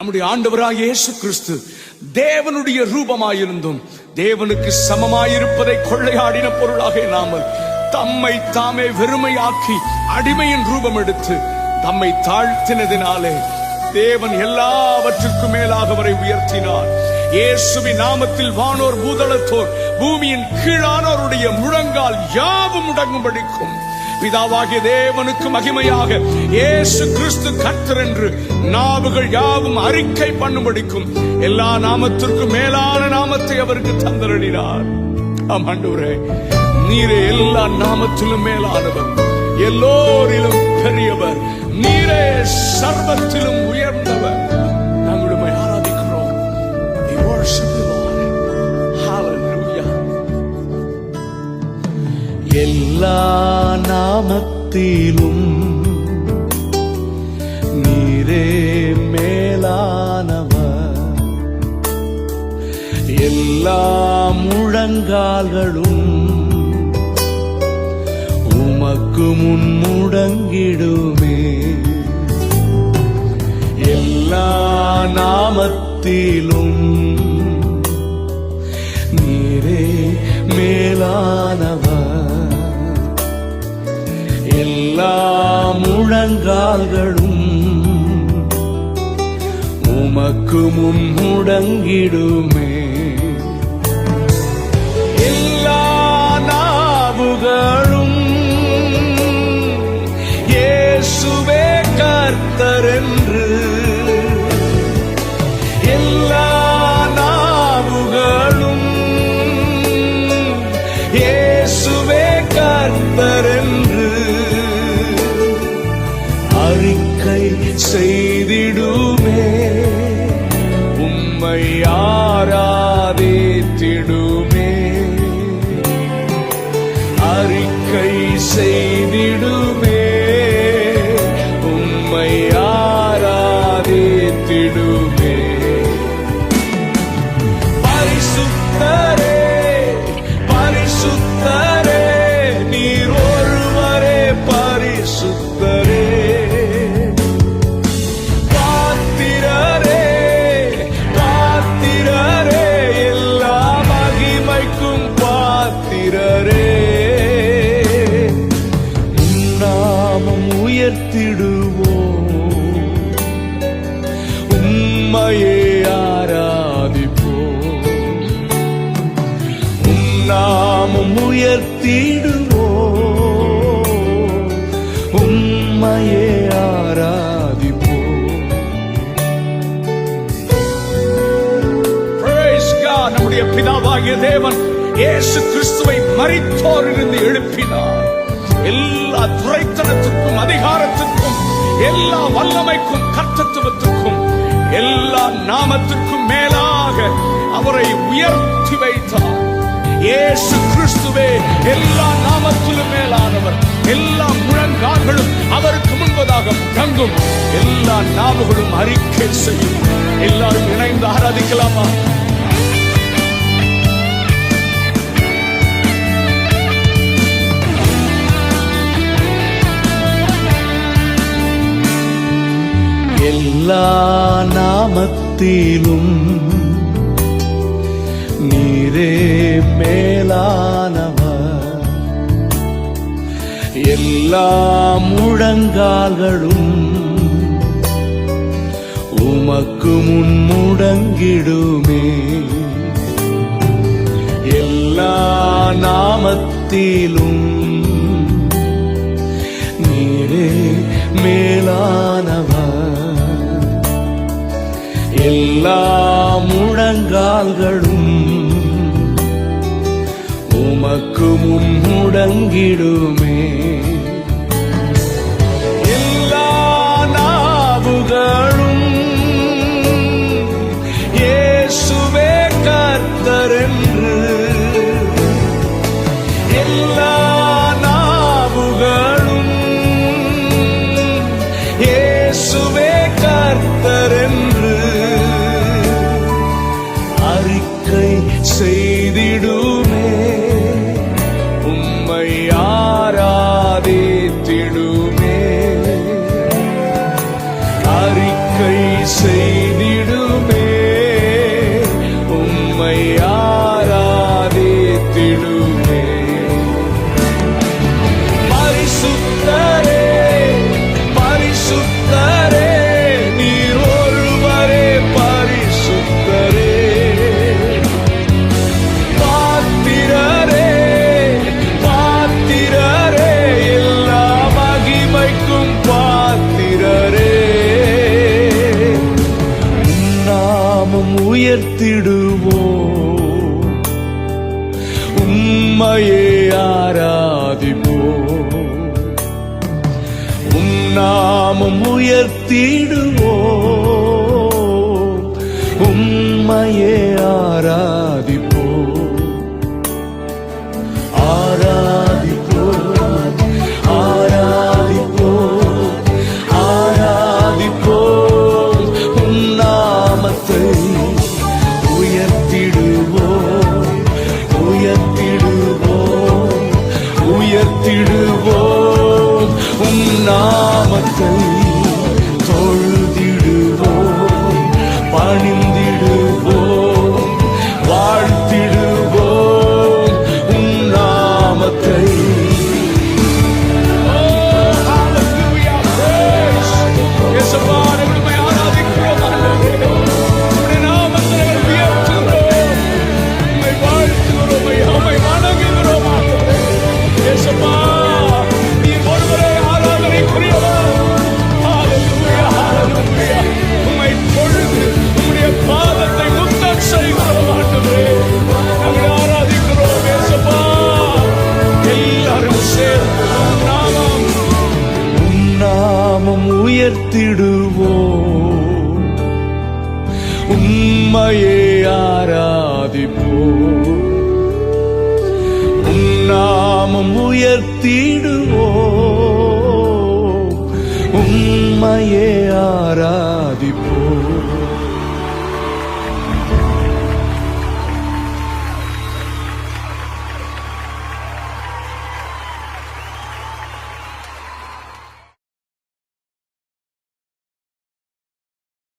நம்முடைய ஆண்டவராகிய இயேசு கிறிஸ்து தேவனுடைய ரூபமாயிருந்தும் தேவனுக்கு சமமாயிருப்பதை கொள்ளையாடின பொருளாக இல்லாமல் தம்மை தாமே வெறுமையாக்கி அடிமையின் ரூபம் எடுத்து தம்மை தாழ்த்தினதினாலே தேவன் எல்லாவற்றுக்கும் மேலாக அவரை உயர்த்தினார். இயேசுவின் நாமத்தில் வானோர் பூதளத்தோர் பூமியின் கீழானோருடைய முழங்கால் யாவும் முடங்கும்படிக்கும் பிதாவாகிய தேவனுக்கு மகிமையாக இயேசு கிறிஸ்து கர்த்தர் என்று நாவுகள் யாவும் அறிக்கை பண்ணும்படிக்கும் எல்லா நாமத்திற்கும் மேலான நாமத்தை அவருக்கு தந்தருளினார். ஆண்டவரே, நீரே எல்லா நாமத்திலும் மேலானவர், எல்லோரிலும் பெரியவர், நீரே சர்வத்திலும் உயர்ந்தவர். நாங்கள் உம்மை ஆராதிக்கிறோம். We worship you, Lord. Hallelujah. எல்லா நாமத்திலும் நீரே மேலானவர், எல்லா முழங்கால்களும் உமக்கு முன் முடங்கிடுமே. எல்லா நாமத்திலும் நீரே மேலானவர், எல்லா முழங்கால்களும் உமக்கு முன் முடங்கிடுமே. எல்லா நாவுகளும் இயேசுவே கர்த்தர் என்று, எல்லா நாவுகளும் இயேசுவே கர்த்தர் என்று அறிக்கை செய்திடுமே. உம்மை ஆராதித்திடுமே, அறிக்கை செய்திடுமே. உம்மை ஆராதித்திடுமே. பரிசுத்தரே, பரிசுத்தரே, நீர் ஒருவரே பரிசுத்தரே. பாத்திரரே, பாத்திரரே, எல்லா மகிமைக்கும் பாத்திரரே. நாமம் உயர்த்திடுவோம், உம்மையே ஆராதிப்போம். நாமம் உயர்த்திடுவோம், உம்மையே ஆராதிப்போம். Praise God. நம்முடைய பிதாவாகிய தேவன் இயேசு கிறிஸ்துவை மரித்தோரிலிருந்து எழுப்பினார். எல்லா துரைத்தனத்துக்கும் அதிகாரத்துக்கும் எல்லா வல்லமைக்கும் கர்த்தத்துவத்துக்கும் எல்லா நாமத்திற்கும் மேலாக அவரை உயர்த்தி வைத்தார். இயேசு கிறிஸ்துவே எல்லா நாமத்திலும் மேலானவர். எல்லா முழங்கால்களும் அவருக்கு முன்பதாக தங்கும், எல்லா நாவுகளும் அறிக்கை செய்யும். எல்லாரும் இணைந்து ஆராதிக்கலாமா? எல்லா நாமத்திலும் நீரே மேலானவர், எல்லா முழங்கால்களும் உமக்கு முன் முடங்கிடுமே. எல்லா நாமத்திலும் நீரே மேலானவர், எல்லா முழங்கால்களும் உமக்கு முன் முடங்கிடுமே. எல்லா நாவுகளும் இயேசுவே கர்த்தர் என்று, எல்லா நாவுகளும் இயேசுவே கர்த்தர் என்று அறிக்கை செய்திடுமே. உம்மை ஆராதி உயர்த்திடுவோம், உம்மையே ஆராதிப்போம். உம் நாமம் உயர்த்திடுவோம், உம்மையே ஆராதிப்போம். ஆராதிப்போம், ஆராதிப்போம், ஆராதிப்போம். உம் நாமத்தை உயர்த்திடுவோம், உயர்த்திடுவோம், உயர்த்திடுவோம். உம் நாமத்தை தொழுதிடுவோம், பணிந்திடுவோம், வாழ்த்திடுவோம். உம் நாமத்தை உயர்த்திடுவோம், உம்மையே ஆராதிப்போம். உம் நாமம் உயர்த்திடுவோம், உம்மையே ஆராதிப்போம்.